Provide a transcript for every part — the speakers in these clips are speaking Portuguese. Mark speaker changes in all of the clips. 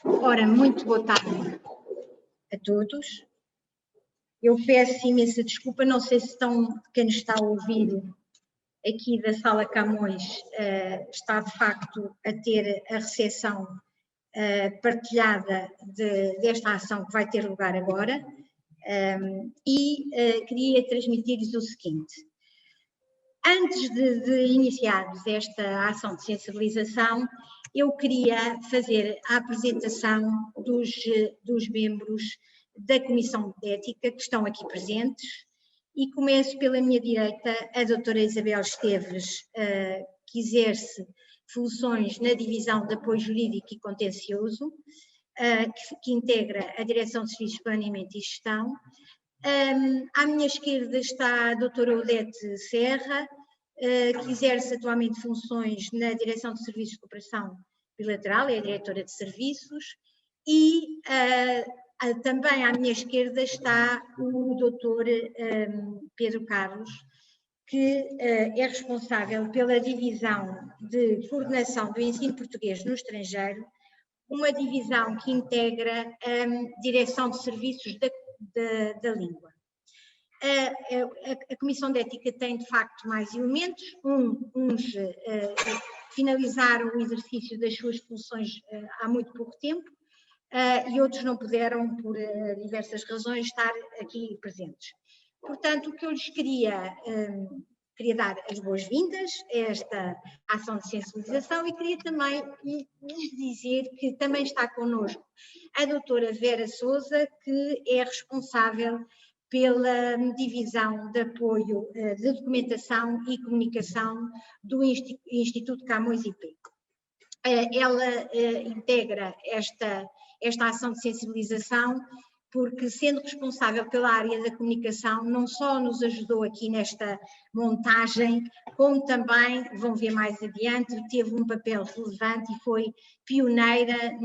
Speaker 1: Ora, muito boa tarde a todos. Eu peço imensa desculpa, não sei se quem nos está a ouvir aqui da Sala Camões está de facto a ter a recepção partilhada desta ação que vai ter lugar agora queria transmitir-lhes o seguinte. Antes de iniciarmos esta ação de sensibilização, eu queria fazer a apresentação dos membros da Comissão de Ética que estão aqui presentes e começo pela minha direita a doutora Isabel Esteves, que exerce funções na Divisão de Apoio Jurídico e Contencioso, que integra a Direção de Serviços de Planeamento e Gestão. À minha esquerda está a doutora Odete Serra, que exerce atualmente funções na Direção de Serviços de Cooperação Bilateral, é a diretora de serviços, e também à minha esquerda está o doutor Pedro Carlos, que é responsável pela divisão de coordenação do ensino português no estrangeiro, uma divisão que integra a Direção de Serviços da Língua. A Comissão de Ética tem, de facto, mais elementos. Uns finalizaram o exercício das suas funções há muito pouco tempo e outros não puderam, por diversas razões, estar aqui presentes. Portanto, o que eu lhes queria dar as boas-vindas a esta ação de sensibilização e queria também lhes dizer que também está connosco a doutora Vera Sousa, que é responsável pela divisão de apoio de documentação e comunicação do Instituto Camões IP. Ela integra esta ação de sensibilização porque, sendo responsável pela área da comunicação, não só nos ajudou aqui nesta montagem, como também, vão ver mais adiante, teve um papel relevante e foi pioneira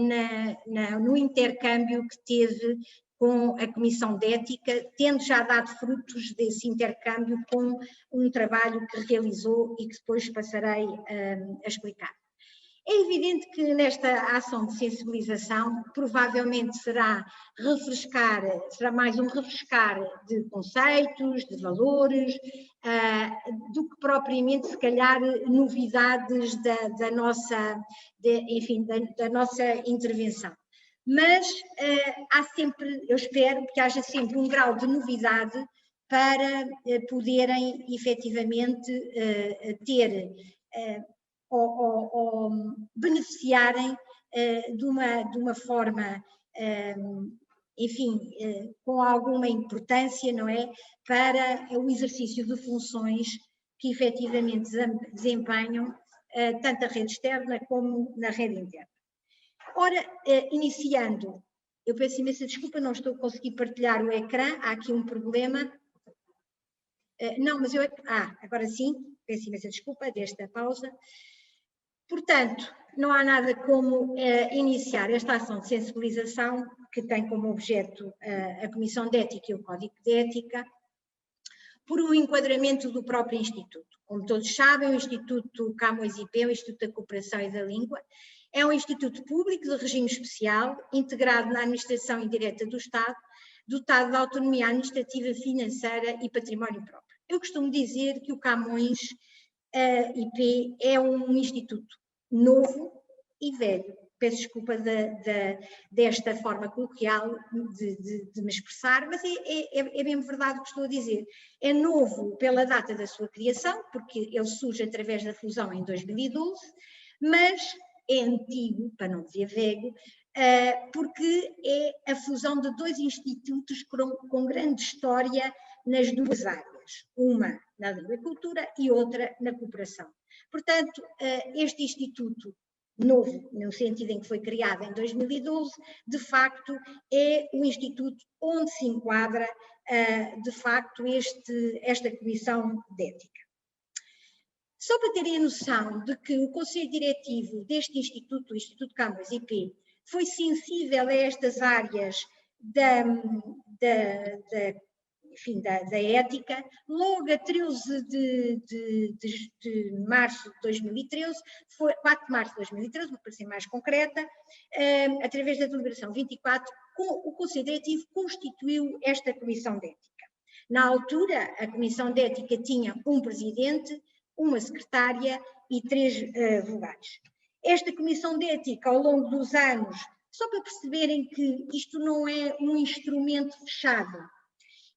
Speaker 1: no intercâmbio que teve com a Comissão de Ética, tendo já dado frutos desse intercâmbio com um trabalho que realizou e que depois passarei a explicar. É evidente que nesta ação de sensibilização provavelmente será mais um refrescar de conceitos, de valores, do que propriamente, se calhar, novidades da nossa intervenção. Mas há sempre, eu espero que haja sempre um grau de novidade para poderem efetivamente ter ou beneficiarem de uma forma, enfim, com alguma importância, não é? Para o exercício de funções que efetivamente desempenham tanto a rede externa como na rede interna. Ora, iniciando, eu peço imensa desculpa, não estou a conseguir partilhar o ecrã, há aqui um problema. Não, mas agora sim, peço imensa desculpa desta pausa. Portanto, não há nada como iniciar esta ação de sensibilização, que tem como objeto a Comissão de Ética e o Código de Ética, por um enquadramento do próprio Instituto. Como todos sabem, o Instituto Camões IP, o Instituto da Cooperação e da Língua, é um instituto público de regime especial, integrado na administração indireta do Estado, dotado de autonomia administrativa, financeira e património próprio. Eu costumo dizer que o Camões IP é um instituto novo e velho. Peço desculpa desta forma coloquial de me expressar, mas é mesmo verdade o que estou a dizer. É novo pela data da sua criação, porque ele surge através da fusão em 2012, mas é antigo, para não dizer velho, porque é a fusão de dois institutos com grande história nas duas áreas, uma na língua e cultura e outra na cooperação. Portanto, este instituto novo, no sentido em que foi criado em 2012, de facto é o instituto onde se enquadra, de facto, esta Comissão de Ética. Só para terem a noção de que o Conselho Diretivo deste Instituto, o Instituto Camões IP, foi sensível a estas áreas enfim, da ética, logo a 13 de março de 2013, 4 de março de 2013, para ser mais concreta, através da deliberação 24, o Conselho Diretivo constituiu esta Comissão de Ética. Na altura, a Comissão de Ética tinha um presidente, uma secretária e 3 vogais. Esta Comissão de Ética, ao longo dos anos, só para perceberem que isto não é um instrumento fechado,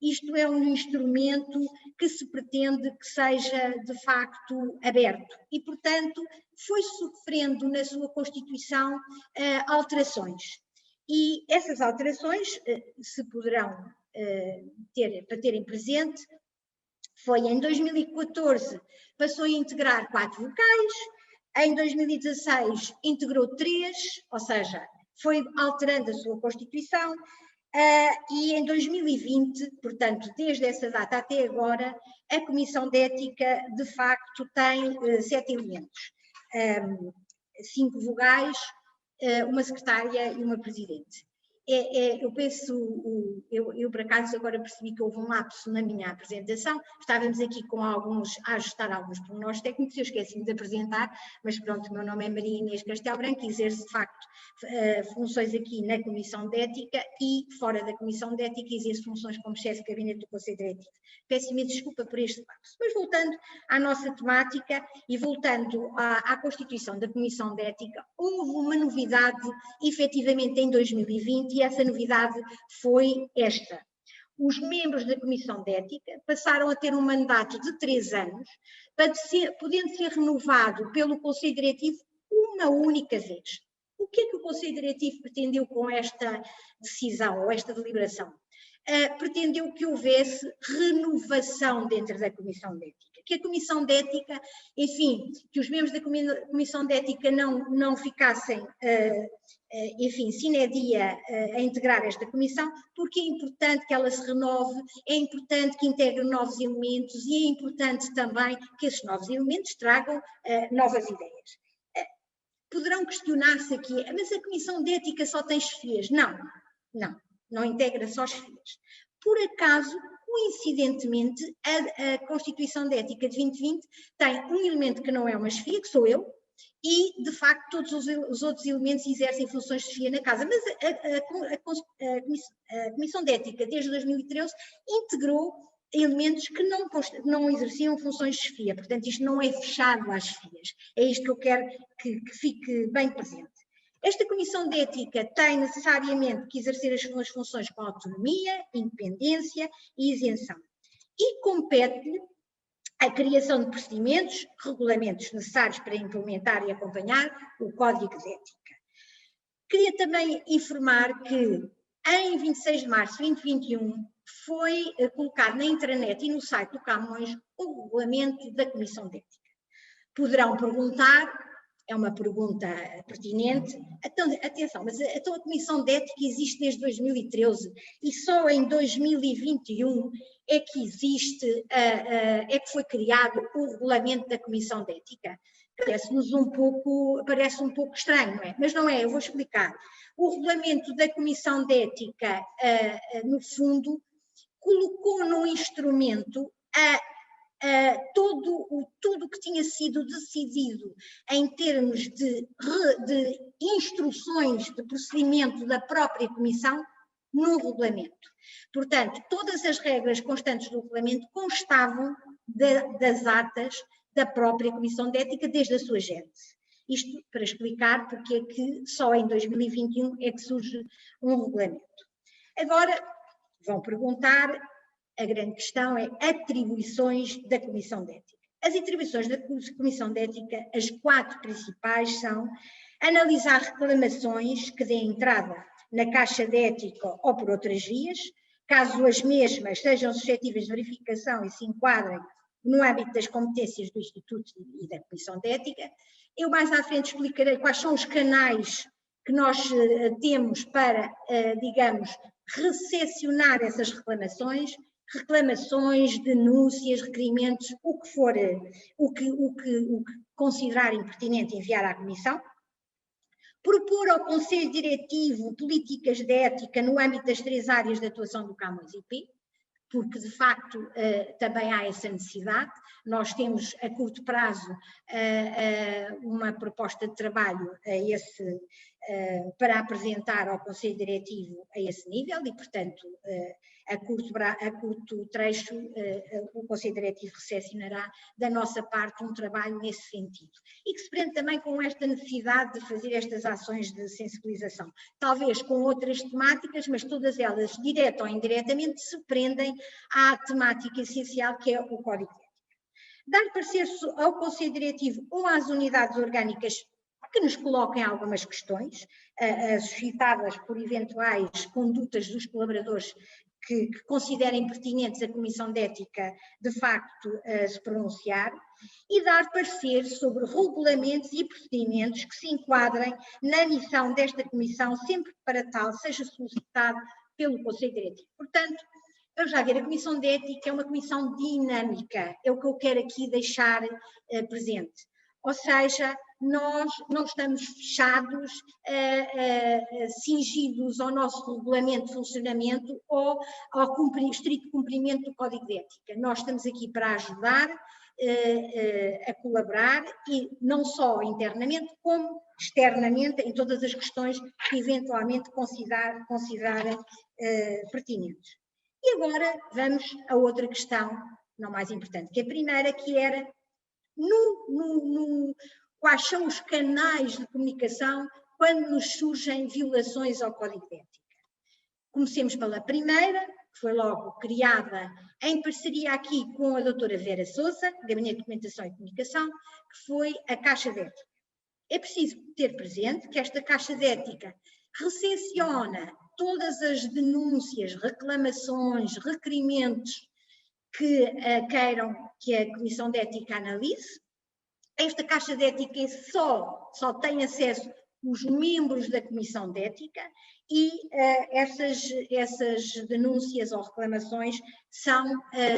Speaker 1: isto é um instrumento que se pretende que seja, de facto, aberto. E, portanto, foi sofrendo na sua Constituição alterações. E essas alterações se poderão para terem presente, foi em 2014, passou a integrar 4 vocais, em 2016 integrou 3, ou seja, foi alterando a sua Constituição, e em 2020, portanto, desde essa data até agora, a Comissão de Ética, de facto, tem 7 elementos, 5 vogais, uma secretária e uma presidente. Eu penso, eu por acaso agora percebi que houve um lapso na minha apresentação, estávamos aqui com alguns, a ajustar alguns pormenores técnicos, eu esqueci-me de apresentar, mas pronto, o meu nome é Maria Inês Castelo Branco, exerço de facto funções aqui na Comissão de Ética e fora da Comissão de Ética exerço funções como chefe de gabinete do Conselho Diretivo. Peço imensa desculpa por este lapso. Mas voltando à nossa temática e voltando à constituição da Comissão de Ética, houve uma novidade efetivamente em 2020 e essa novidade foi esta. Os membros da Comissão de Ética passaram a ter um mandato de 3 anos, podendo ser renovado pelo Conselho Diretivo uma única vez. O que é que o Conselho Diretivo pretendeu com esta decisão ou esta deliberação? Pretendeu que houvesse renovação dentro da Comissão de Ética, que a Comissão de Ética, enfim, que os membros da Comissão de Ética não ficassem, enfim, sine dia a integrar esta comissão, porque é importante que ela se renove, é importante que integre novos elementos e é importante também que esses novos elementos tragam novas ideias. Poderão questionar-se aqui, mas a Comissão de Ética só tem chefias? Não integra só chefias. Por acaso, coincidentemente, a Constituição de Ética de 2020 tem um elemento que não é uma chefia, que sou eu, e, de facto, todos os outros elementos exercem funções de chefia na Casa. Mas a Comissão de Ética, desde 2013, integrou elementos que não exerciam funções de chefia. Portanto, isto não é fechado às chefias. É isto que eu quero que fique bem presente. Esta Comissão de Ética tem necessariamente que exercer as suas funções com autonomia, independência e isenção. E compete-lhe a criação de procedimentos, regulamentos necessários para implementar e acompanhar o Código de Ética. Queria também informar que em 26 de março de 2021 foi colocado na intranet e no site do Camões o regulamento da Comissão de Ética. Poderão perguntar, é uma pergunta pertinente, então, atenção, mas então a Comissão de Ética existe desde 2013 e só em 2021 é que existe, é que foi criado o regulamento da Comissão de Ética. Parece um pouco estranho, não é? Mas não é, eu vou explicar. O regulamento da Comissão de Ética, no fundo, colocou no instrumento tudo o que tinha sido decidido em termos de instruções de procedimento da própria Comissão no regulamento. Portanto, todas as regras constantes do regulamento constavam das atas da própria Comissão de Ética desde a sua gênese. Isto para explicar porque é que só em 2021 é que surge um regulamento. Agora, vão perguntar, a grande questão é atribuições da Comissão de Ética. As atribuições da Comissão de Ética, as 4 principais são analisar reclamações que dêem entrada na Caixa de Ética ou por outras vias, caso as mesmas sejam suscetíveis de verificação e se enquadrem no âmbito das competências do Instituto e da Comissão de Ética. Eu mais à frente explicarei quais são os canais que nós temos para, digamos, recepcionar essas reclamações, denúncias, requerimentos, o que for, o que considerarem pertinente enviar à Comissão. Propor ao Conselho Diretivo políticas de ética no âmbito das 3 áreas de atuação do Camões IP. porque de facto também há essa necessidade. Nós temos a curto prazo uma proposta de trabalho para apresentar ao Conselho Diretivo a esse nível e, portanto, a curto trecho o Conselho Diretivo recepcionará da nossa parte um trabalho nesse sentido. E que se prende também com esta necessidade de fazer estas ações de sensibilização, talvez com outras temáticas, mas todas elas, direta ou indiretamente, se prendem à temática essencial que é o Código de Ética. Dar parecer ao Conselho Diretivo ou às unidades orgânicas que nos coloquem algumas questões, suscitadas por eventuais condutas dos colaboradores que considerem pertinentes a Comissão de Ética, de facto, se pronunciar, e dar parecer sobre regulamentos e procedimentos que se enquadrem na missão desta Comissão, sempre que para tal seja solicitado pelo Conselho Diretivo. Portanto, vamos lá ver, a Comissão de Ética é uma comissão dinâmica, é o que eu quero aqui deixar presente. Ou seja, nós não estamos fechados, cingidos ao nosso regulamento de funcionamento ou ao estrito cumprimento do Código de Ética. Nós estamos aqui para ajudar, a colaborar, e não só internamente, como externamente, em todas as questões que eventualmente considerarem pertinentes. E agora vamos a outra questão, não mais importante, que a primeira, que era quais são os canais de comunicação quando nos surgem violações ao Código de Ética. Comecemos pela primeira, que foi logo criada em parceria aqui com a doutora Vera Sousa, Gabinete de Documentação e Comunicação, que foi a Caixa de Ética. É preciso ter presente que esta Caixa de Ética recepciona todas as denúncias, reclamações, requerimentos que queiram que a Comissão de Ética analise. Esta Caixa de Ética só tem acesso os membros da Comissão de Ética e essas denúncias ou reclamações são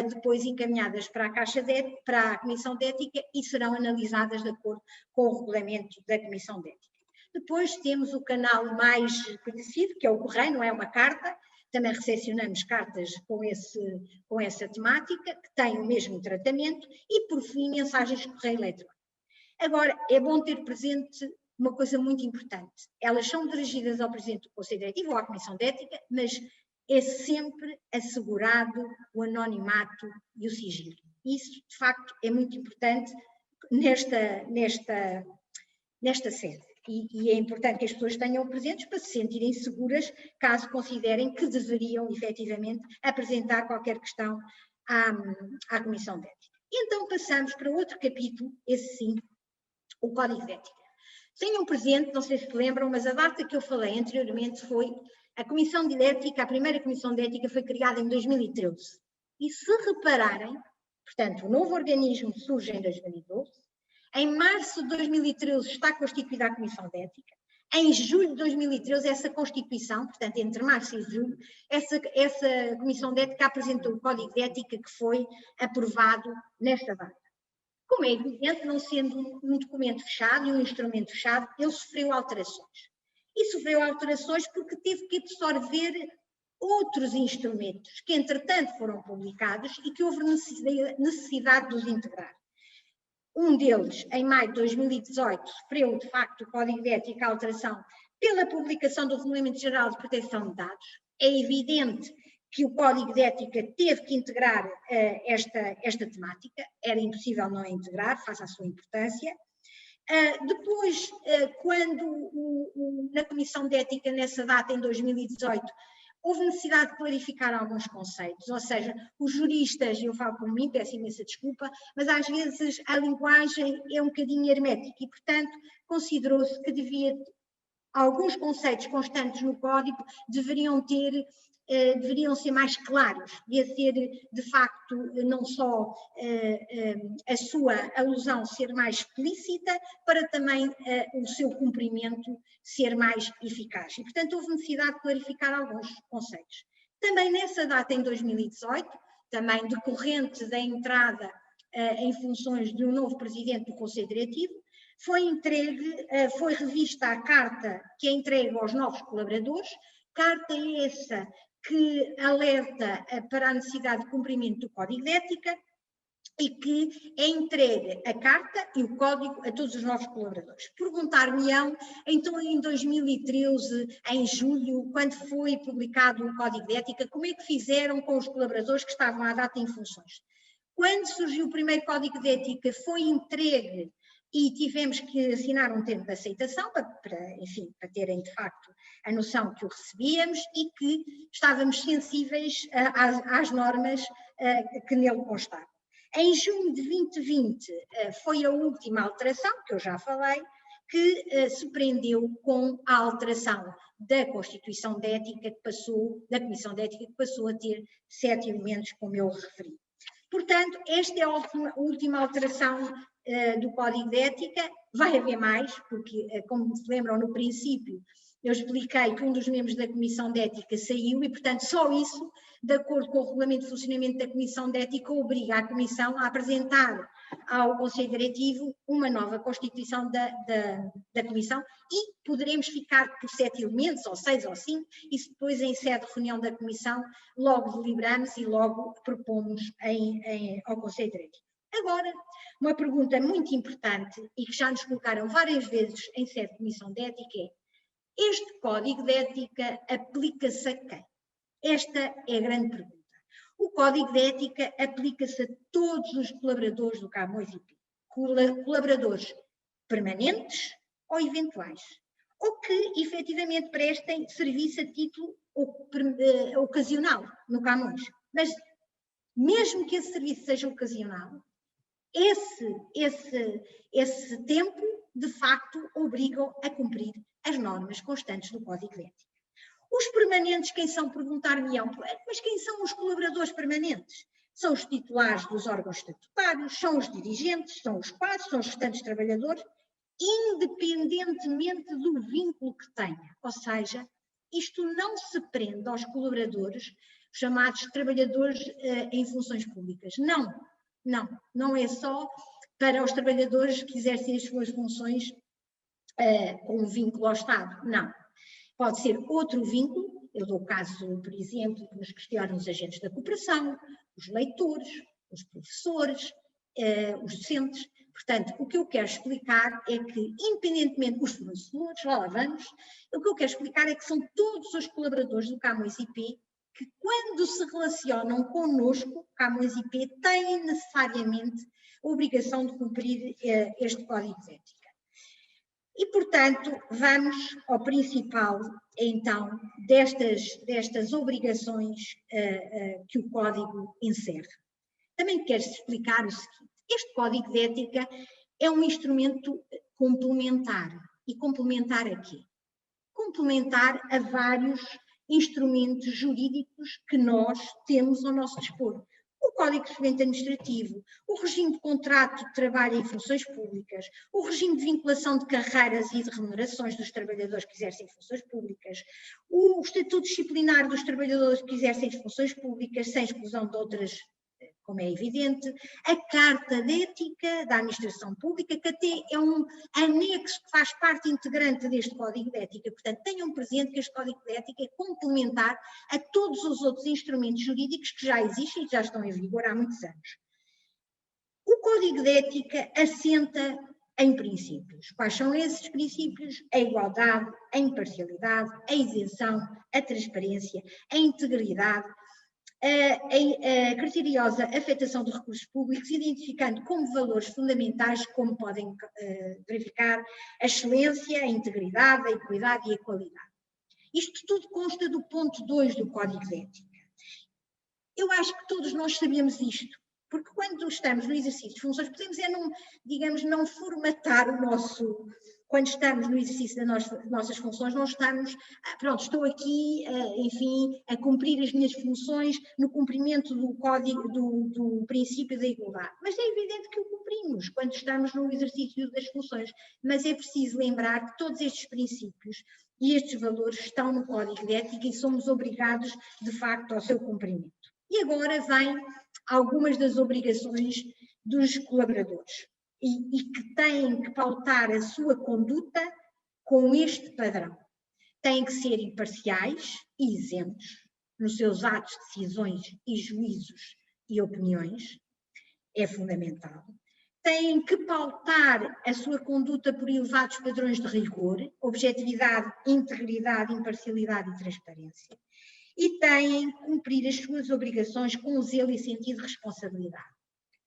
Speaker 1: depois encaminhadas para a Comissão de Ética e serão analisadas de acordo com o regulamento da Comissão de Ética. Depois temos o canal mais conhecido, que é o correio, não é uma carta. Também recepcionamos cartas com essa temática, que têm o mesmo tratamento, e, por fim, mensagens de correio eletrónico. Agora, é bom ter presente uma coisa muito importante. Elas são dirigidas ao Presidente do Conselho Diretivo ou à Comissão de Ética, mas é sempre assegurado o anonimato e o sigilo. Isso, de facto, é muito importante nesta sede. E é importante que as pessoas tenham presentes para se sentirem seguras caso considerem que deveriam efetivamente apresentar qualquer questão à Comissão de Ética. E então passamos para outro capítulo, esse sim, o Código de Ética. Tenham presente, não sei se se lembram, mas a data que eu falei anteriormente foi a Comissão de Ética, a primeira Comissão de Ética foi criada em 2013. E se repararem, portanto, o novo organismo surge em 2012, em março de 2013 está constituída a Comissão de Ética. Em julho de 2013, essa Constituição, portanto, entre março e julho, essa Comissão de Ética apresentou o Código de Ética que foi aprovado nesta data. Como é evidente, não sendo um documento fechado e um instrumento fechado, ele sofreu alterações. E sofreu alterações porque teve que absorver outros instrumentos que, entretanto, foram publicados e que houve necessidade de os integrar. Um deles, em maio de 2018, sofreu, de facto, o Código de Ética a alteração pela publicação do Regulamento Geral de Proteção de Dados. É evidente que o Código de Ética teve que integrar esta temática, era impossível não a integrar, face à sua importância. Depois, quando na Comissão de Ética, nessa data, em 2018, houve necessidade de clarificar alguns conceitos, ou seja, os juristas, eu falo por mim, peço imensa desculpa, mas às vezes a linguagem é um bocadinho hermética e, portanto, considerou-se que alguns conceitos constantes no código deveriam ser mais claros, devia ser, de facto, não só a sua alusão ser mais explícita, para também o seu cumprimento ser mais eficaz. E, portanto, houve necessidade de clarificar alguns conceitos. Também nessa data, em 2018, também decorrente da entrada em funções de um novo presidente do Conselho Diretivo, foi revista a carta que é entregue aos novos colaboradores, carta essa que alerta para a necessidade de cumprimento do Código de Ética e que é entregue a carta e o código a todos os novos colaboradores. Perguntar-me-ão, então em 2013, em julho, quando foi publicado o Código de Ética, como é que fizeram com os colaboradores que estavam à data em funções? Quando surgiu o primeiro Código de Ética, foi entregue e tivemos que assinar um termo de aceitação enfim, para terem de facto a noção que o recebíamos e que estávamos sensíveis às normas que nele constavam. Em junho de 2020 foi a última alteração, que eu já falei, que se prendeu com a alteração da Constituição de Ética que passou, da Comissão de Ética que passou a ter 7 elementos, como eu referi. Portanto, esta é a última alteração do Código de Ética. Vai haver mais, porque, como se lembram no princípio, eu expliquei que um dos membros da Comissão de Ética saiu e, portanto, só isso, de acordo com o Regulamento de Funcionamento da Comissão de Ética, obriga a Comissão a apresentar ao Conselho Diretivo uma nova constituição da Comissão e poderemos ficar por 7 elementos, ou 6 ou 5, e depois em sede de reunião da Comissão logo deliberamos e logo propomos ao Conselho Diretivo. Agora, uma pergunta muito importante e que já nos colocaram várias vezes em sede de Comissão de Ética é: este Código de Ética aplica-se a quem? Esta é a grande pergunta. O Código de Ética aplica-se a todos os colaboradores do Camões IP, colaboradores permanentes ou eventuais, ou que efetivamente prestem serviço a título ocasional no Camões. Mas mesmo que esse serviço seja ocasional, esse tempo de facto obrigam a cumprir as normas constantes do Código de Ética. Os permanentes, quem são? Perguntar-me-ão, mas quem são os colaboradores permanentes? São os titulares dos órgãos estatutários, são os dirigentes, são os quadros, são os restantes trabalhadores, independentemente do vínculo que tenha. Ou seja, isto não se prende aos colaboradores chamados trabalhadores em funções públicas. Não é só para os trabalhadores que exercem as suas funções com um vínculo ao Estado, não. Pode ser outro vínculo, eu dou o caso, por exemplo, que nos questionam os agentes da cooperação, os leitores, os professores, os docentes. Portanto, o que eu quero explicar é que, independentemente dos fornecedores, lá vamos, o que eu quero explicar é que são todos os colaboradores do Camões IP que, quando se relacionam connosco, Camões IP têm necessariamente a obrigação de cumprir este Código de Ética. E, portanto, vamos ao principal, então, destas obrigações que o Código encerra. Também quero explicar o seguinte: este Código de Ética é um instrumento complementar. E complementar a quê? Complementar a vários instrumentos jurídicos que nós temos ao nosso dispor. O Código de Procedimento Administrativo, o regime de contrato de trabalho em funções públicas, o regime de vinculação de carreiras e de remunerações dos trabalhadores que exercem funções públicas, o estatuto disciplinar dos trabalhadores que exercem funções públicas, sem exclusão de outras, como é evidente, a Carta de Ética da Administração Pública, que até é um anexo que faz parte integrante deste Código de Ética. Portanto, tenham presente que este Código de Ética é complementar a todos os outros instrumentos jurídicos que já existem e já estão em vigor há muitos anos. O Código de Ética assenta em princípios. Quais são esses princípios? A igualdade, a imparcialidade, a isenção, a transparência, a integridade, a criteriosa afetação de recursos públicos, identificando como valores fundamentais, como podem verificar, a excelência, a integridade, a equidade e a qualidade. Isto tudo consta do ponto 2 do Código de Ética. Eu acho que todos nós sabemos isto, porque quando estamos no exercício de funções, podemos não formatar o nosso... Quando estamos no exercício das nossas funções, não estamos, pronto, estou aqui, enfim, a cumprir as minhas funções no cumprimento do código, do princípio da igualdade. Mas é evidente que o cumprimos quando estamos no exercício das funções. Mas é preciso lembrar que todos estes princípios e estes valores estão no Código de Ética e somos obrigados, de facto, ao seu cumprimento. E agora vêm algumas das obrigações dos colaboradores. E que têm que pautar a sua conduta com este padrão. Têm que ser imparciais e isentos, nos seus atos, decisões e juízos e opiniões, é fundamental. Têm que pautar a sua conduta por elevados padrões de rigor, objetividade, integridade, imparcialidade e transparência. E têm que cumprir as suas obrigações com zelo e sentido de responsabilidade.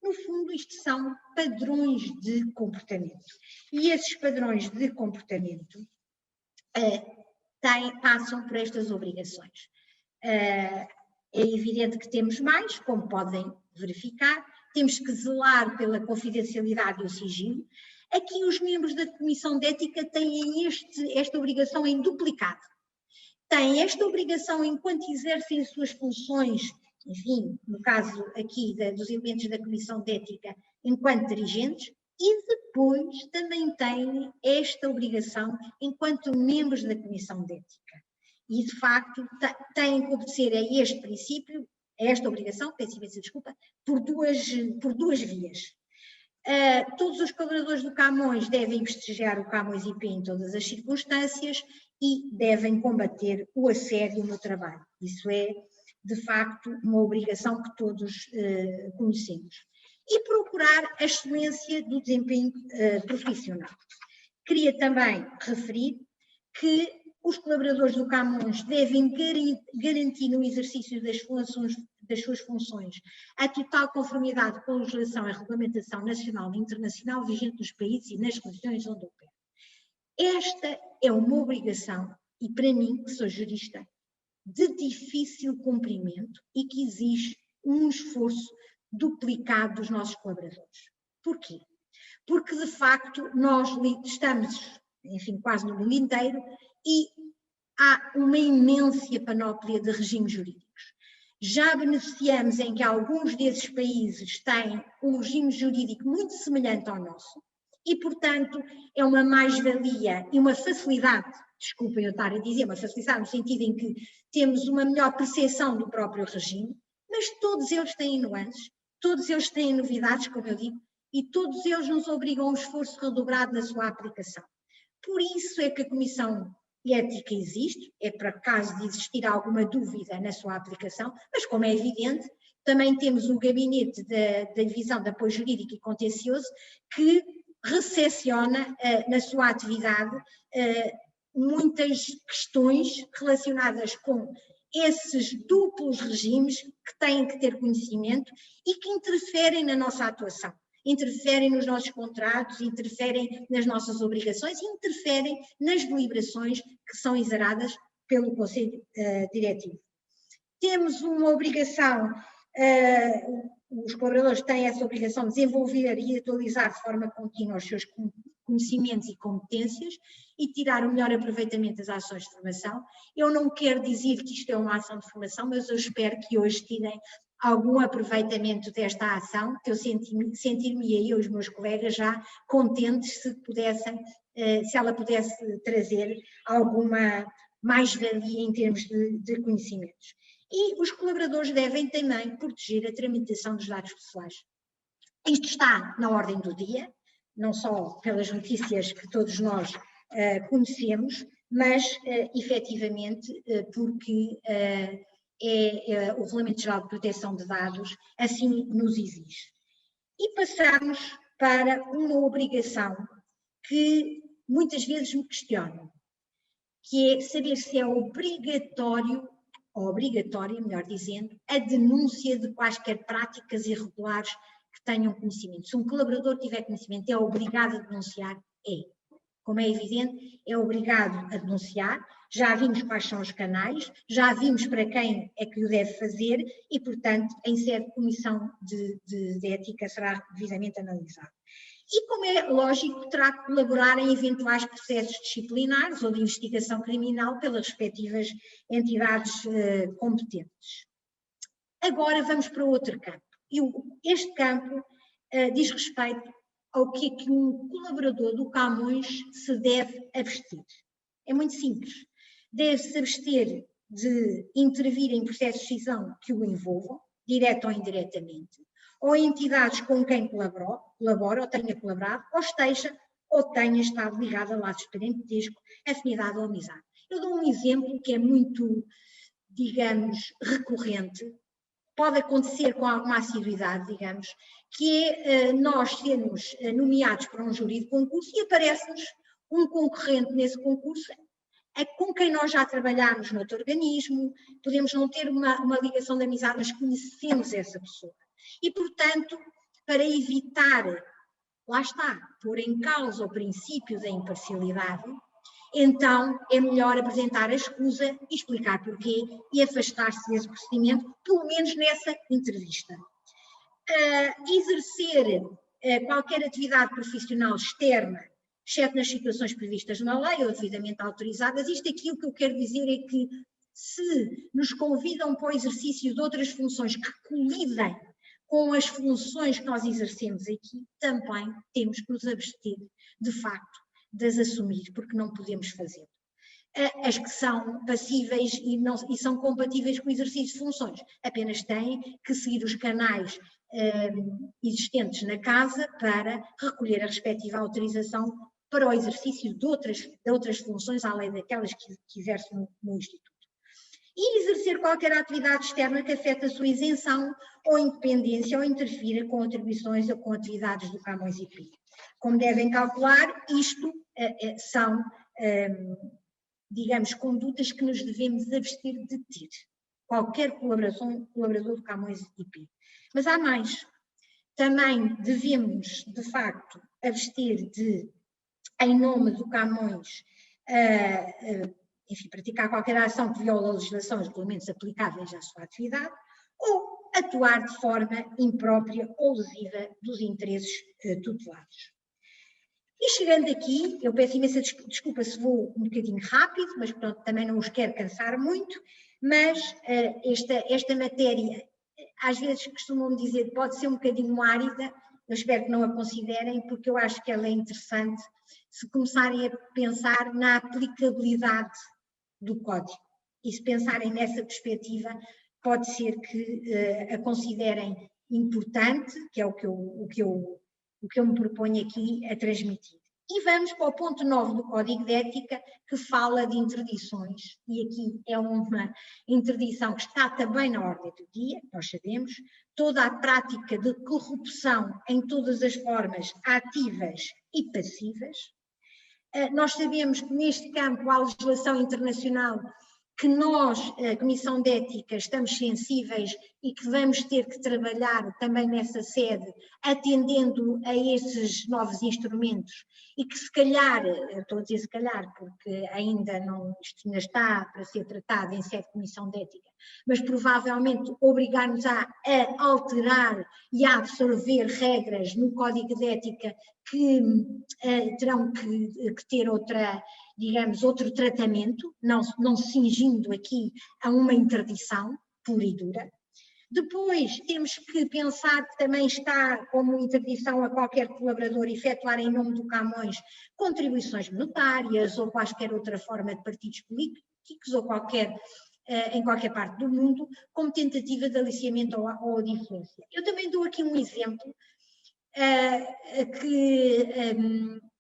Speaker 1: No fundo, isto são padrões de comportamento. E esses padrões de comportamento passam por estas obrigações. É evidente que temos mais, como podem verificar, temos que zelar pela confidencialidade e o sigilo. Aqui os membros da Comissão de Ética têm esta obrigação em duplicado. Têm esta obrigação enquanto exercem as suas funções, enfim, no caso aqui dos elementos da Comissão de Ética, enquanto dirigentes, e depois também têm esta obrigação enquanto membros da Comissão de Ética. E, de facto, têm que obedecer a este princípio, a esta obrigação, peço imensa desculpa, por duas vias. Todos os colaboradores do Camões devem prestigiar o Camões IP em todas as circunstâncias e devem combater o assédio no trabalho. Isso é, de facto, uma obrigação que todos conhecemos. E procurar a excelência do desempenho profissional. Queria também referir que os colaboradores do Camões devem garantir no exercício das suas funções a total conformidade com a legislação e a regulamentação nacional e internacional vigente nos países e nas regiões onde operam. Esta é uma obrigação, e para mim, que sou jurista, de difícil cumprimento e que exige um esforço duplicado dos nossos colaboradores. Porquê? Porque, de facto, nós estamos, enfim, quase no mundo inteiro e há uma imensa panóplia de regimes jurídicos. Já beneficiamos em que alguns desses países têm um regime jurídico muito semelhante ao nosso e, portanto, é uma mais-valia e uma facilidade, desculpem eu estar a dizer, uma facilidade no sentido em que temos uma melhor percepção do próprio regime, mas todos eles têm nuances, todos eles têm novidades, como eu digo, e todos eles nos obrigam a um esforço redobrado na sua aplicação. Por isso é que a Comissão Ética existe, é para caso de existir alguma dúvida na sua aplicação, mas como é evidente, também temos o Gabinete da Divisão de Apoio Jurídico e Contencioso que recepciona na sua atividade muitas questões relacionadas com esses duplos regimes que têm que ter conhecimento e que interferem na nossa atuação. Interferem nos nossos contratos, interferem nas nossas obrigações, interferem nas deliberações que são exaradas pelo Conselho Diretivo. Temos uma obrigação, os colaboradores têm essa obrigação de desenvolver e atualizar de forma contínua os seus conhecimentos e competências e tirar o melhor aproveitamento das ações de formação. Eu não quero dizer que isto é uma ação de formação, mas eu espero que hoje tirem algum aproveitamento desta ação, que eu sentir-me e os meus colegas já contentes se ela pudesse trazer alguma mais-valia em termos de conhecimentos. E os colaboradores devem também proteger a tramitação dos dados pessoais. Isto está na ordem do dia, não só pelas notícias que todos nós conhecemos, mas efetivamente porque o Regulamento Geral de Proteção de Dados assim nos exige. E passamos para uma obrigação que muitas vezes me questionam, que é saber se é obrigatório, ou obrigatória, melhor dizendo, a denúncia de quaisquer práticas irregulares que tenham conhecimento. Se um colaborador tiver conhecimento, é obrigado a denunciar? É. Como é evidente, é obrigado a denunciar, já vimos quais são os canais, já vimos para quem é que o deve fazer e, portanto, em sede de comissão de ética será devidamente analisado. E, como é lógico, terá que colaborar em eventuais processos disciplinares ou de investigação criminal pelas respectivas entidades competentes. Agora vamos para outro campo. E este campo diz respeito ao que é que um colaborador do Camões se deve abster. É muito simples. Deve-se abster de intervir em processos de decisão que o envolvam, direta ou indiretamente, ou em entidades com quem colabora ou tenha colaborado, ou tenha estado ligado a laços de parentesco, afinidade ou amizade. Eu dou um exemplo que é muito digamos, recorrente, pode acontecer com alguma assiduidade, digamos, que é nós sermos nomeados para um júri de concurso e aparece-nos um concorrente nesse concurso com quem nós já trabalhámos noutro organismo, podemos não ter uma ligação de amizade, mas conhecemos essa pessoa. E, portanto, para evitar, lá está, pôr em causa o princípio da imparcialidade, então é melhor apresentar a escusa e explicar porquê e afastar-se desse procedimento, pelo menos nessa entrevista. Exercer qualquer atividade profissional externa, exceto nas situações previstas na lei ou devidamente autorizadas. Isto aqui o que eu quero dizer é que se nos convidam para o exercício de outras funções que colidem com as funções que nós exercemos aqui, também temos que nos abster, de facto, de as assumir, porque não podemos fazer. As que são passíveis e são compatíveis com o exercício de funções, apenas têm que seguir os canais existentes na casa para recolher a respectiva autorização para o exercício de outras funções, além daquelas que exerce no Instituto. E exercer qualquer atividade externa que afete a sua isenção ou independência ou interfira com atribuições ou com atividades do Camões e Pio. Como devem calcular, isto são, digamos, condutas que nos devemos abster de ter. Qualquer colaborador do Camões e Pio. Mas há mais. Também devemos, de facto, abster de, em nome do Camões, enfim, praticar qualquer ação que viola a legislação e os regulamentos aplicáveis à sua atividade, ou atuar de forma imprópria ou lesiva dos interesses tutelados. E chegando aqui, eu peço imensa desculpa se vou um bocadinho rápido, mas pronto, também não os quero cansar muito, mas esta matéria, às vezes costumam dizer, pode ser um bocadinho árida, eu espero que não a considerem, porque eu acho que ela é interessante se começarem a pensar na aplicabilidade do código. E se pensarem nessa perspectiva, pode ser que a considerem importante, que é o que eu me proponho aqui a transmitir. E vamos para o ponto 9 do Código de Ética, que fala de interdições. E aqui é uma interdição que está também na ordem do dia, nós sabemos, toda a prática de corrupção em todas as formas ativas e passivas. Nós sabemos que neste campo há legislação internacional que nós, a Comissão de Ética, estamos sensíveis e que vamos ter que trabalhar também nessa sede, atendendo a esses novos instrumentos e que se calhar, estou a dizer se calhar porque ainda não, isto ainda está para ser tratado em sede de Comissão de Ética, mas provavelmente obrigar-nos a alterar e a absorver regras no Código de Ética que terão que ter digamos, outro tratamento, não se cingindo aqui a uma interdição pura e dura. Depois temos que pensar que também está como interdição a qualquer colaborador efetuar em nome do Camões contribuições monetárias ou quaisquer outra forma de partidos políticos ou em qualquer parte do mundo, como tentativa de aliciamento ou de influência. Eu também dou aqui um exemplo que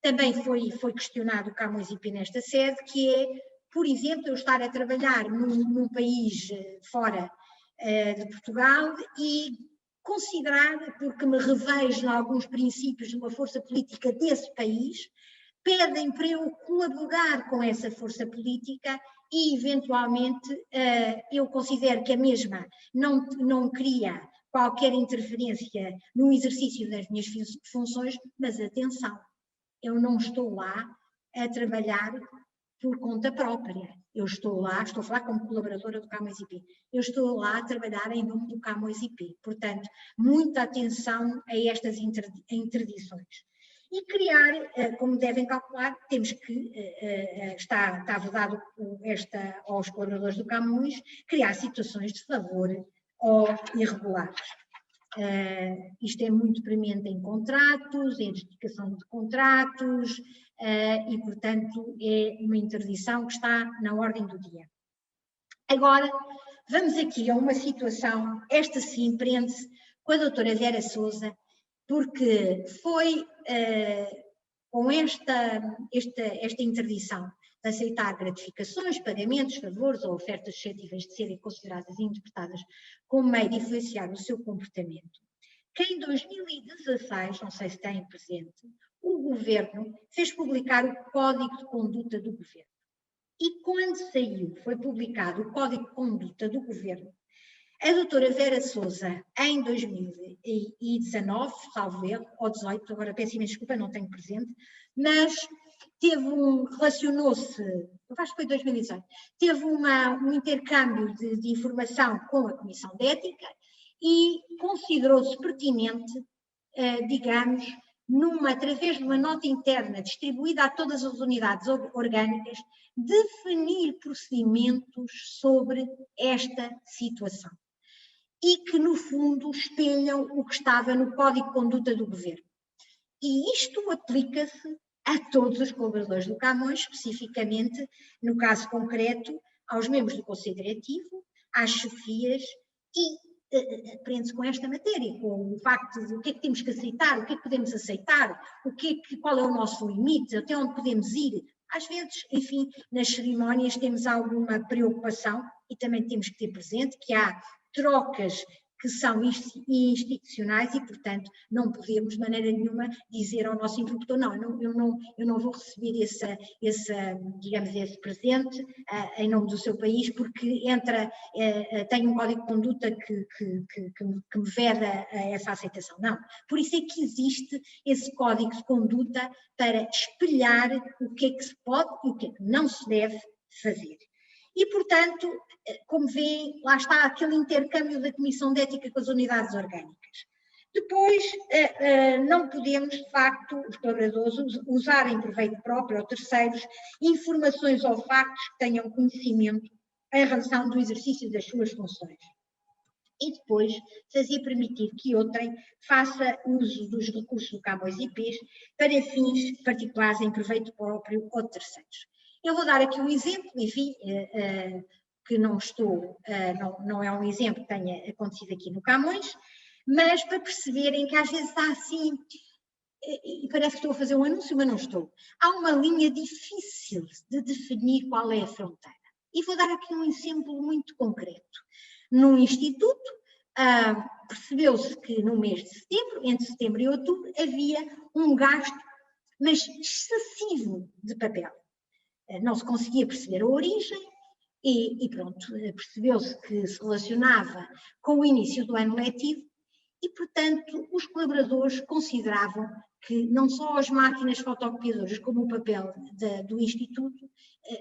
Speaker 1: também foi questionado o Camões e Pio nesta sede, que é, por exemplo, eu estar a trabalhar num país fora de Portugal e considerar, porque me revejo em alguns princípios de uma força política desse país, pedem para eu colaborar com essa força política e, eventualmente, eu considero que a mesma não cria qualquer interferência no exercício das minhas funções, mas atenção, eu não estou lá a trabalhar por conta própria. Eu estou a falar como colaboradora do Camões e Pio. Eu estou lá a trabalhar em nome do Camões e Pio. Portanto, muita atenção a estas interdições. E criar, como devem calcular, temos que, está vedado aos colaboradores do Camões, criar situações de favor ou irregulares. Isto é muito premente em contratos, em adjudicação de contratos, e, portanto, é uma interdição que está na ordem do dia. Agora, vamos aqui a uma situação, esta sim prende-se com a doutora Vera Sousa, porque foi com esta interdição aceitar gratificações, pagamentos, favores ou ofertas suscetíveis de serem consideradas e interpretadas como meio de influenciar o seu comportamento, que em 2016, não sei se têm presente, o Governo fez publicar o Código de Conduta do Governo. E quando foi publicado o Código de Conduta do Governo, a doutora Vera Sousa, em 2019, salvo erro, ou 18, agora peço imensa desculpa, não tenho presente, mas relacionou-se, eu acho que foi 2018, teve um intercâmbio de informação com a Comissão de Ética e considerou-se pertinente, digamos, através de uma nota interna distribuída a todas as unidades orgânicas, definir procedimentos sobre esta situação e que, no fundo, espelham o que estava no Código de Conduta do Governo. E isto aplica-se a todos os colaboradores do Camões, especificamente, no caso concreto, aos membros do Conselho Diretivo, às chefias, e aprende-se com esta matéria, com o facto de o que é que temos que aceitar, o que é que podemos aceitar, qual é o nosso limite, até onde podemos ir. Às vezes, enfim, nas cerimónias temos alguma preocupação e também temos que ter presente que há trocas que são institucionais e, portanto, não podemos de maneira nenhuma dizer ao nosso interlocutor, eu não vou receber digamos, esse presente em nome do seu país, porque tem um código de conduta que me veda essa aceitação. Não, por isso é que existe esse código de conduta para espelhar o que é que se pode e o que é que não se deve fazer. E, portanto, como veem, lá está aquele intercâmbio da Comissão de Ética com as unidades orgânicas. Depois, não podemos, de facto, os colaboradores usarem proveito próprio ou terceiros informações ou factos que tenham conhecimento em razão do exercício das suas funções. E depois, fazia permitir que outrem faça uso dos recursos do Camões IPs para fins particulares em proveito próprio ou de terceiros. Eu vou dar aqui um exemplo, enfim, que não é um exemplo que tenha acontecido aqui no Camões, mas para perceberem que às vezes há assim, e parece que estou a fazer um anúncio, mas não estou, há uma linha difícil de definir qual é a fronteira. E vou dar aqui um exemplo muito concreto. Num instituto, percebeu-se que no mês de setembro, entre setembro e outubro, havia um gasto, mas excessivo de papel. Não se conseguia perceber a origem e pronto, percebeu-se que se relacionava com o início do ano letivo e, portanto, os colaboradores consideravam que não só as máquinas fotocopiadoras como o papel do Instituto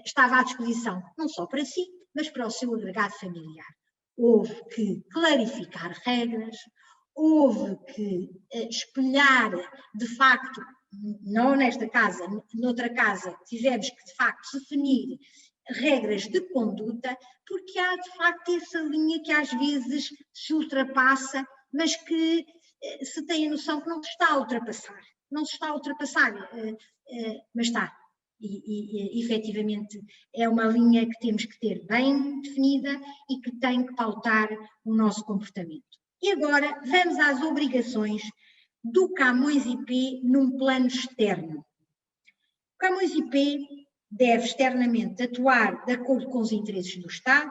Speaker 1: estava à disposição, não só para si, mas para o seu agregado familiar. Houve que clarificar regras, houve que espelhar, de facto, não nesta casa, noutra casa, tivemos que, de facto, definir regras de conduta, porque há, de facto, essa linha que às vezes se ultrapassa, mas que se tem a noção que não se está a ultrapassar. Não se está a ultrapassar, mas está. E efetivamente é uma linha que temos que ter bem definida e que tem que pautar o nosso comportamento. E agora vamos às obrigações do Camões IP num plano externo. O Camões IP deve externamente atuar de acordo com os interesses do Estado,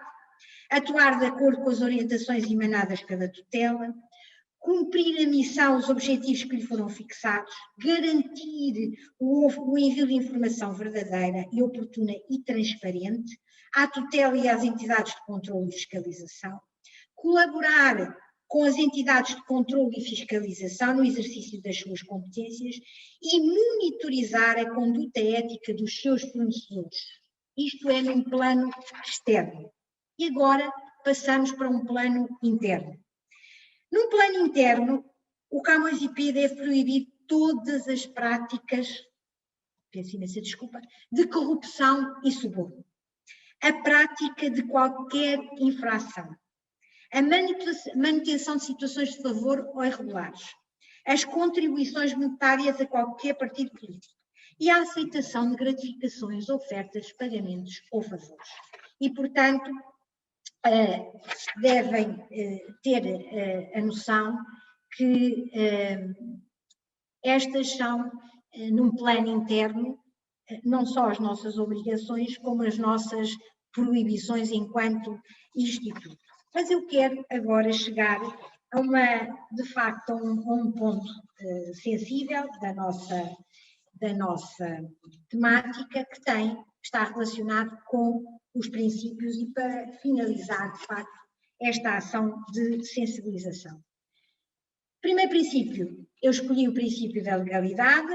Speaker 1: atuar de acordo com as orientações emanadas pela tutela, cumprir a missão, os objetivos que lhe foram fixados, garantir o envio de informação verdadeira e oportuna e transparente à tutela e às entidades de controle e fiscalização, colaborar com as entidades de controle e fiscalização no exercício das suas competências e monitorizar a conduta ética dos seus fornecedores. Isto é num plano externo. E agora passamos para um plano interno. Num plano interno, o Camões IP deve proibir todas as práticas, peço imensa desculpa, de corrupção e suborno, a prática de qualquer infração, a manutenção de situações de favor ou irregulares, as contribuições monetárias a qualquer partido político e a aceitação de gratificações, ofertas, pagamentos ou favores. E, portanto, devem ter a noção que estas são, num plano interno, não só as nossas obrigações, como as nossas proibições enquanto instituto. Mas eu quero agora chegar de facto, a um ponto sensível da nossa temática, que está relacionado com os princípios, e para finalizar, de facto, esta ação de sensibilização. Primeiro princípio, eu escolhi o princípio da legalidade.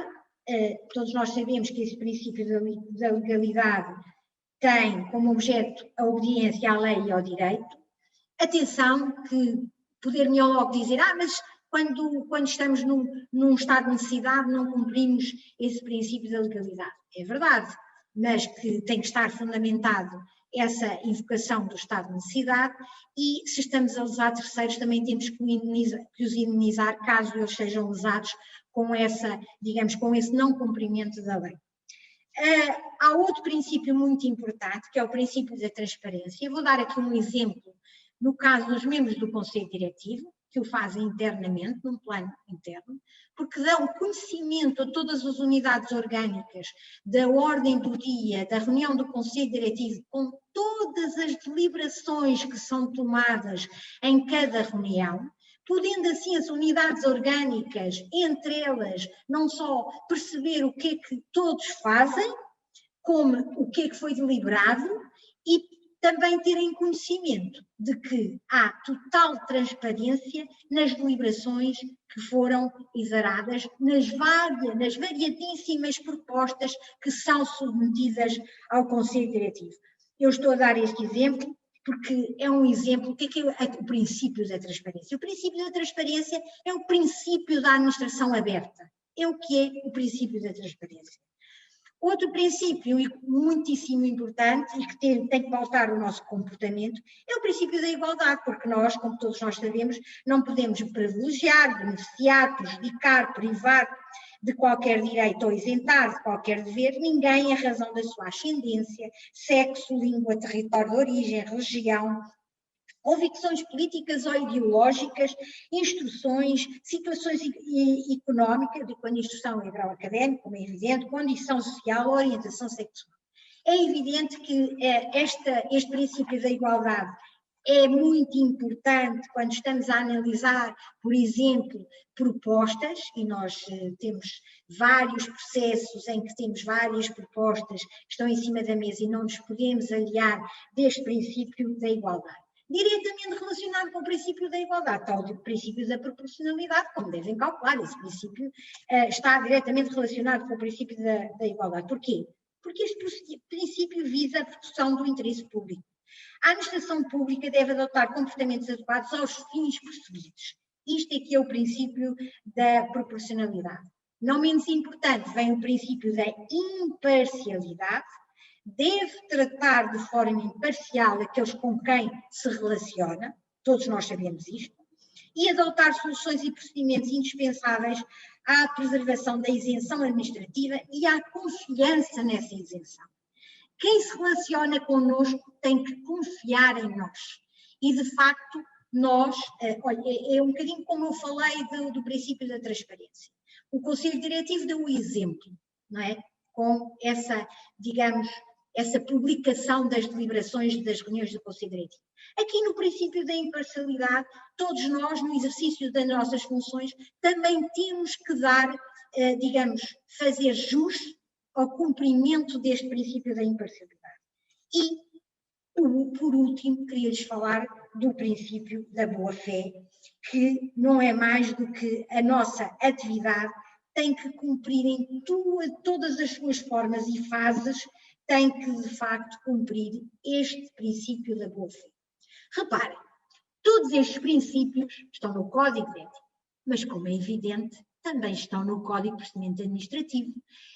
Speaker 1: Todos nós sabemos que esse princípio da legalidade tem como objeto a obediência à lei e ao direito. Atenção, que poder-me logo dizer, mas quando estamos num estado de necessidade não cumprimos esse princípio da legalidade. É verdade, mas que tem que estar fundamentado essa invocação do estado de necessidade, e se estamos a lesar terceiros também temos que os indemnizar caso eles sejam lesados com esse não cumprimento da lei. Há outro princípio muito importante, que é o princípio da transparência. Eu vou dar aqui um exemplo no caso dos membros do Conselho Diretivo, que o fazem internamente, num plano interno, porque dão conhecimento a todas as unidades orgânicas da ordem do dia, da reunião do Conselho Diretivo, com todas as deliberações que são tomadas em cada reunião, podendo assim as unidades orgânicas, entre elas, não só perceber o que é que todos fazem, como o que é que foi deliberado, e também terem conhecimento de que há total transparência nas deliberações que foram exaradas, nas variadíssimas propostas que são submetidas ao Conselho Diretivo. Eu estou a dar este exemplo porque é um exemplo. O que é o princípio da transparência? O princípio da transparência é o princípio da administração aberta. É o que é o princípio da transparência. Outro princípio muitíssimo importante e que tem que pautar o nosso comportamento é o princípio da igualdade, porque nós, como todos nós sabemos, não podemos privilegiar, beneficiar, prejudicar, privar de qualquer direito ou isentar de qualquer dever ninguém em razão da sua ascendência, sexo, língua, território de origem, religião, convicções políticas ou ideológicas, instruções, situações económicas, de quando a instrução é grau académico, como é evidente, condição social, orientação sexual. É evidente que este princípio da igualdade é muito importante quando estamos a analisar, por exemplo, propostas, e nós temos vários processos em que temos várias propostas que estão em cima da mesa e não nos podemos aliar deste princípio da igualdade. Diretamente relacionado com o princípio da igualdade, está o princípio da proporcionalidade, como devem calcular. Esse princípio está diretamente relacionado com o princípio da igualdade. Porquê? Porque este princípio visa a proteção do interesse público. A administração pública deve adotar comportamentos adequados aos fins percebidos. Isto é que é o princípio da proporcionalidade. Não menos importante, vem o princípio da imparcialidade. Deve tratar de forma imparcial aqueles com quem se relaciona, todos nós sabemos isto, e adotar soluções e procedimentos indispensáveis à preservação da isenção administrativa e à confiança nessa isenção. Quem se relaciona connosco tem que confiar em nós. E, de facto, nós, olha, é um bocadinho como eu falei do princípio da transparência. O Conselho Diretivo deu o exemplo, não é? Com essa, digamos, essa publicação das deliberações das reuniões do Conselho Diretivo. Aqui no princípio da imparcialidade, todos nós, no exercício das nossas funções, também temos que dar, digamos, fazer jus ao cumprimento deste princípio da imparcialidade. E, por último, queria-lhes falar do princípio da boa-fé, que não é mais do que a nossa atividade tem que cumprir em todas as suas formas e fases, tem que, de facto, cumprir este princípio da boa-fé. Reparem, todos estes princípios estão no Código de Ética, mas, como é evidente, também estão no Código de Procedimento Administrativo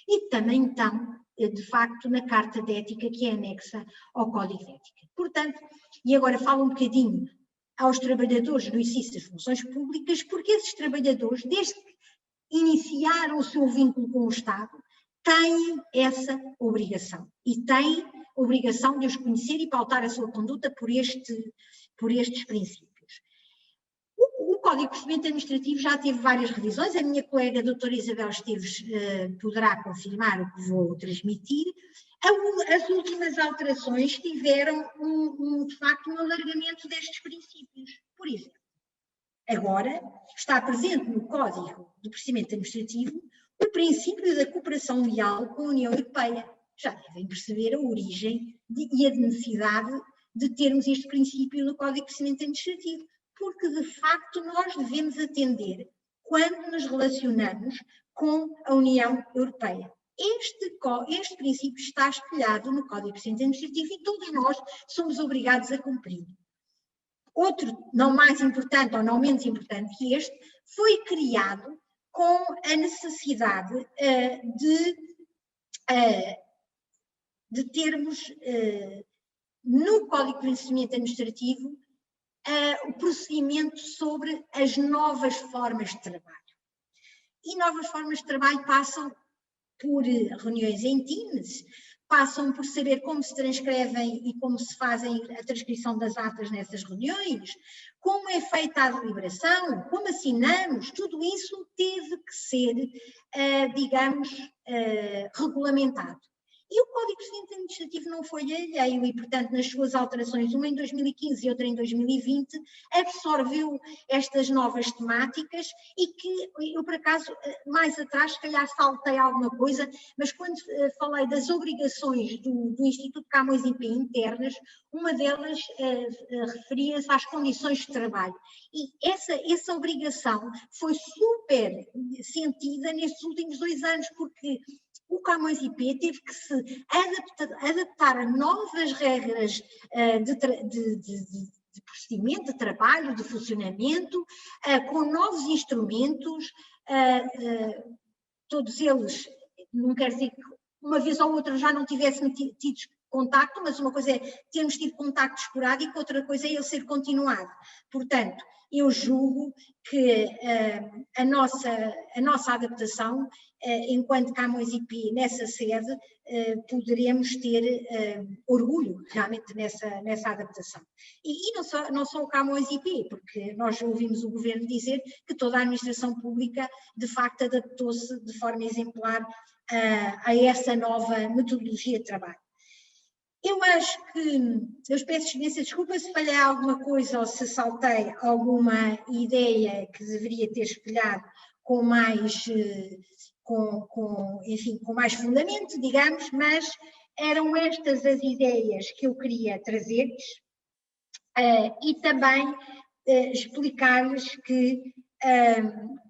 Speaker 1: e também estão, de facto, na Carta de Ética que é anexa ao Código de Ética. Portanto, e agora falo um bocadinho aos trabalhadores no exercício das funções públicas, porque esses trabalhadores, desde que iniciaram o seu vínculo com o Estado, têm essa obrigação e têm a obrigação de os conhecer e pautar a sua conduta por estes princípios. O Código de Procedimento Administrativo já teve várias revisões, a minha colega a doutora Isabel Esteves poderá confirmar o que vou transmitir. As últimas alterações tiveram, de facto, um alargamento destes princípios. Por exemplo, agora está presente no Código de Procedimento Administrativo o princípio da cooperação leal com a União Europeia. Já devem perceber a origem e a necessidade de termos este princípio no Código de Procedimento Administrativo, porque, de facto, nós devemos atender quando nos relacionamos com a União Europeia. Este princípio está espelhado no Código de Procedimento Administrativo e todos nós somos obrigados a cumprir. Outro, não mais importante ou não menos importante que este, foi criado com a necessidade de termos no Código de Procedimento Administrativo o procedimento sobre as novas formas de trabalho. E novas formas de trabalho passam por reuniões em Teams, passam por saber como se transcrevem e como se fazem a transcrição das atas nessas reuniões, como é feita a deliberação, como assinamos, tudo isso teve que ser, digamos, regulamentado. E o Código de Procedimento Administrativo não foi alheio e, portanto, nas suas alterações, uma em 2015 e outra em 2020, absorveu estas novas temáticas e que eu, por acaso, mais atrás, se calhar saltei alguma coisa, mas quando falei das obrigações do Instituto Camões IP internas, uma delas referia-se às condições de trabalho. E essa obrigação foi super sentida nestes últimos 2 anos, porque o Camões IP teve que se adaptar a novas regras de procedimento, de trabalho, de funcionamento, com novos instrumentos, todos eles, não quer dizer que uma vez ou outra já não tivessem tido contacto, mas uma coisa é termos tido contacto esporádico, outra coisa é ele ser continuado. Portanto, eu julgo que a nossa adaptação, enquanto Camões IP nessa sede, poderemos ter orgulho realmente nessa adaptação. E não só o Camões IP, porque nós ouvimos o Governo dizer que toda a administração pública de facto adaptou-se de forma exemplar a essa nova metodologia de trabalho. Eu acho que, eu peço imensa desculpa se falhei alguma coisa ou se saltei alguma ideia que deveria ter espelhado com mais, enfim, com mais fundamento, digamos, mas eram estas as ideias que eu queria trazer-lhes e também explicar-lhes que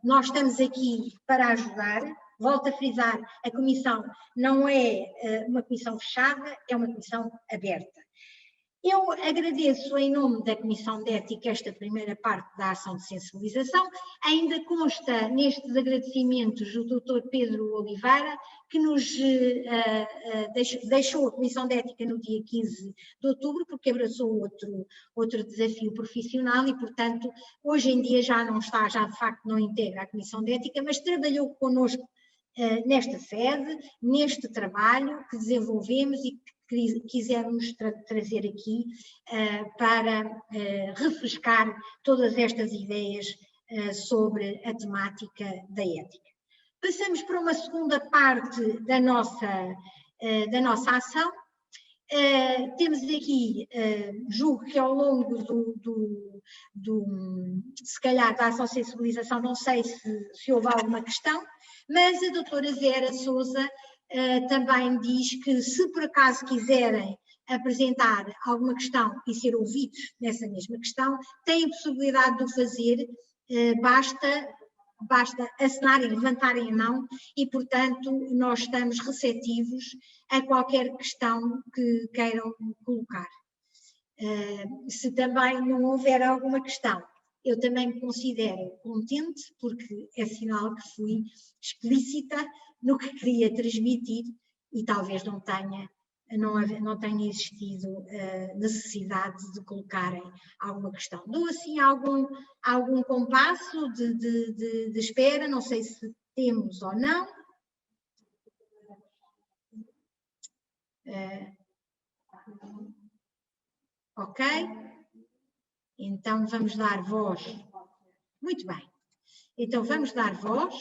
Speaker 1: nós estamos aqui para ajudar. Volto a frisar, a comissão não é uma comissão fechada, é uma comissão aberta. Eu agradeço em nome da Comissão de Ética esta primeira parte da ação de sensibilização. Ainda consta nestes agradecimentos o Dr. Pedro Oliveira, que nos deixou a Comissão de Ética no dia 15 de outubro, porque abraçou outro desafio profissional e, portanto, hoje em dia já não está, já de facto não integra a Comissão de Ética, mas trabalhou connosco nesta sede, neste trabalho que desenvolvemos e que quisemos trazer aqui para refrescar todas estas ideias sobre a temática da ética. Passamos para uma segunda parte da nossa ação. Temos aqui, julgo que ao longo se calhar da ação de sensibilização, não sei se houve alguma questão, mas a doutora Vera Sousa também diz que se por acaso quiserem apresentar alguma questão e ser ouvidos nessa mesma questão, têm a possibilidade de o fazer, basta assinarem, levantarem a mão e, portanto, nós estamos receptivos a qualquer questão que queiram colocar. Se também não houver alguma questão, eu também me considero contente, porque é sinal que fui explícita no que queria transmitir e talvez não tenha existido necessidade de colocarem alguma questão. Dou assim algum compasso de espera, não sei se temos ou não. Ok? Então vamos dar voz Muito bem. Então, vamos dar voz.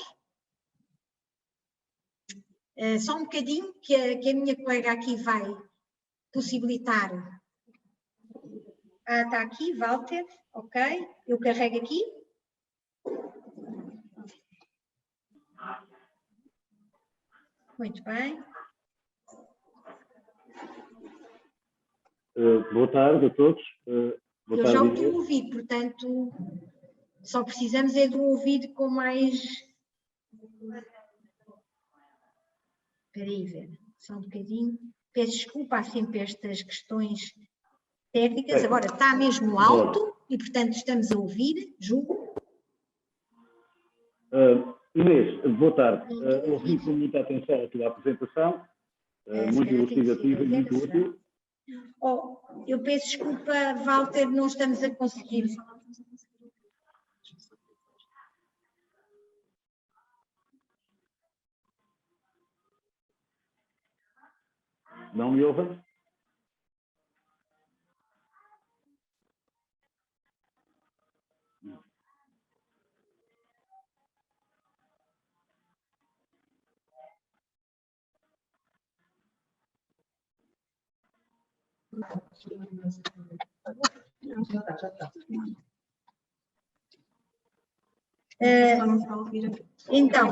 Speaker 1: Só um bocadinho, que a minha colega aqui vai possibilitar. Está aqui, Walter, ok. Eu carrego aqui. Muito bem.
Speaker 2: Boa tarde a todos.
Speaker 1: Eu já o estou a ouvir, portanto, só precisamos é de um ouvido com mais... Espera aí, ver, só um bocadinho. Peço desculpa, há sempre estas questões técnicas. Agora está mesmo alto e, portanto, estamos a ouvir, julgo.
Speaker 2: Inês, boa tarde. Ouvi com muita atenção a tua apresentação, muito elucidativa e muito útil.
Speaker 1: Eu peço desculpa, Walter, não estamos a conseguir.
Speaker 2: Não me ouvem?
Speaker 1: Então.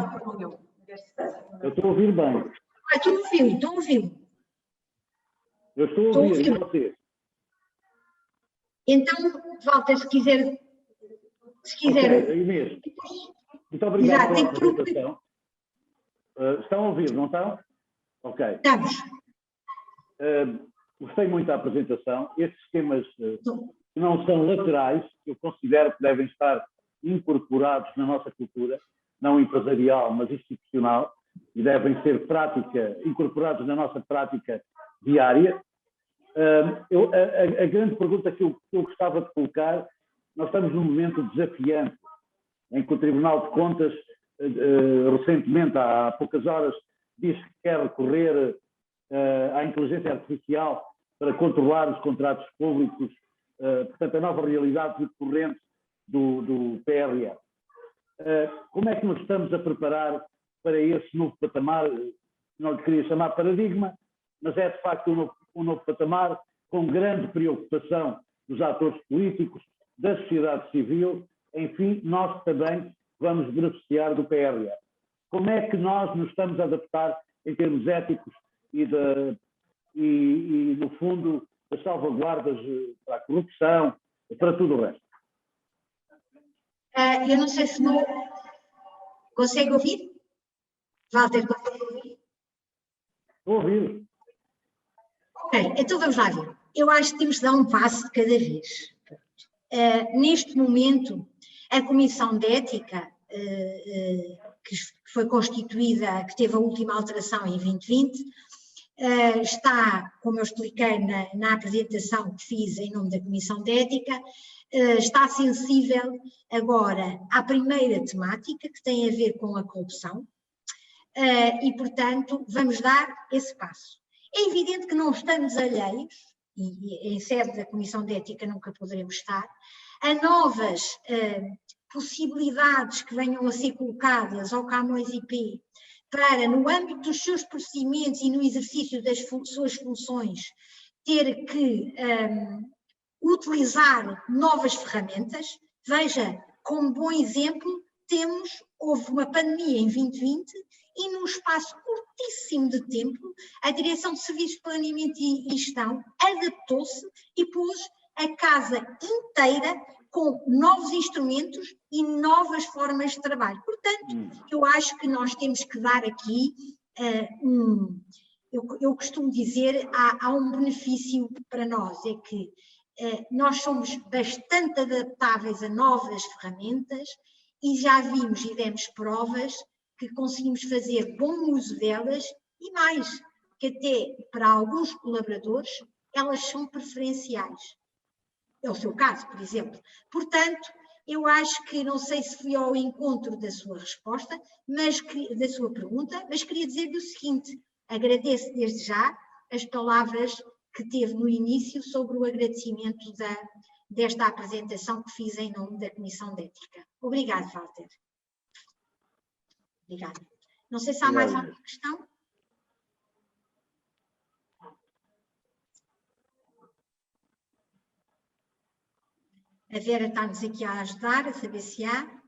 Speaker 2: Eu estou a ouvir bem.
Speaker 1: Estou a ouvir.
Speaker 2: Eu estou a ouvir, e vocês?
Speaker 1: Então, Walter, se quiser...
Speaker 2: Okay, Inês, muito obrigado pela apresentação. Estão a ouvir, não estão? Ok.
Speaker 1: Estamos.
Speaker 2: Gostei muito da apresentação. Estes temas que não são laterais, eu considero que devem estar incorporados na nossa cultura, não empresarial, mas institucional, e devem ser incorporados na nossa prática diária. A grande pergunta que eu gostava de colocar, nós estamos num momento desafiante, em que o Tribunal de Contas, recentemente, há poucas horas, diz que quer recorrer à inteligência artificial para controlar os contratos públicos, portanto, a nova realidade decorrente do PRR. Como é que nos estamos a preparar para esse novo patamar? Não lhe queria chamar paradigma, mas é de facto um novo patamar, com grande preocupação dos atores políticos, da sociedade civil, enfim, nós também vamos beneficiar do PRR. Como é que nós nos estamos a adaptar em termos éticos e no fundo, as salvaguardas para a corrupção, para tudo o resto?
Speaker 1: Eu não sei se não... Consegue ouvir? Walter, consegue ouvir?
Speaker 2: Estou a ouvir.
Speaker 1: Ok, então vamos lá ver. Eu acho que temos de dar um passo de cada vez. Neste momento, a Comissão de Ética, que foi constituída, que teve a última alteração em 2020, está, como eu expliquei na apresentação que fiz em nome da Comissão de Ética, está sensível agora à primeira temática, que tem a ver com a corrupção, e, portanto, vamos dar esse passo. É evidente que não estamos alheios, e em sede da Comissão de Ética nunca poderemos estar, a novas possibilidades que venham a ser colocadas ao Camões IP para, no âmbito dos seus procedimentos e no exercício das suas funções, ter que utilizar novas ferramentas. Veja, como bom exemplo, houve uma pandemia em 2020 e num espaço curtíssimo de tempo, a Direção de Serviços de Planeamento e Gestão adaptou-se e pôs a casa inteira com novos instrumentos e novas formas de trabalho. Portanto, eu acho que nós temos que dar aqui eu costumo dizer, há um benefício para nós, é que nós somos bastante adaptáveis a novas ferramentas e já vimos e demos provas que conseguimos fazer bom uso delas e mais, que até para alguns colaboradores elas são preferenciais. É o seu caso, por exemplo. Portanto, eu acho que, não sei se fui ao encontro da sua resposta, da sua pergunta, mas queria dizer-lhe o seguinte: agradeço desde já as palavras que teve no início sobre o agradecimento desta apresentação que fiz em nome da Comissão de Ética. Obrigado, Walter. Obrigada. Não sei se há mais alguma questão. A Vera está-nos aqui a ajudar, a saber se há.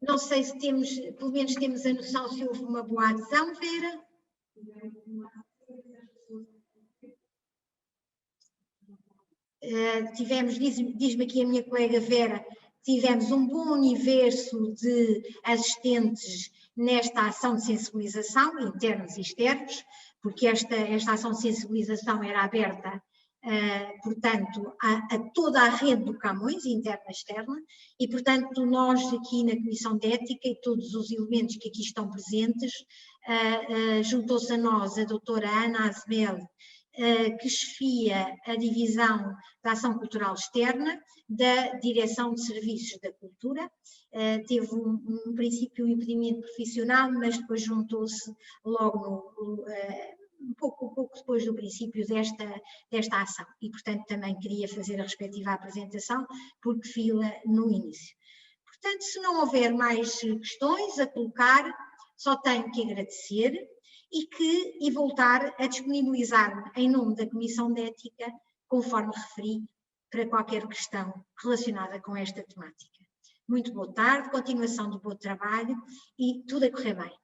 Speaker 1: Não sei se temos, pelo menos temos a noção se houve uma boa adesão, Vera. Tivemos, diz-me aqui a minha colega Vera, tivemos um bom universo de assistentes nesta ação de sensibilização, internos e externos, porque esta ação de sensibilização era aberta, portanto, a toda a rede do Camões, interna e externa, e, portanto, nós aqui na Comissão de Ética e todos os elementos que aqui estão presentes, juntou-se a nós a doutora Ana Azmel, que chefia a divisão da ação cultural externa da Direção de Serviços da Cultura. Teve um princípio impedimento profissional, mas depois juntou-se logo um pouco depois do princípio desta ação e, portanto, também queria fazer a respectiva apresentação porque vi-la no início. Portanto, se não houver mais questões a colocar, só tenho que agradecer e voltar a disponibilizar-me em nome da Comissão de Ética, conforme referi, para qualquer questão relacionada com esta temática. Muito boa tarde, continuação do bom trabalho e tudo a correr bem.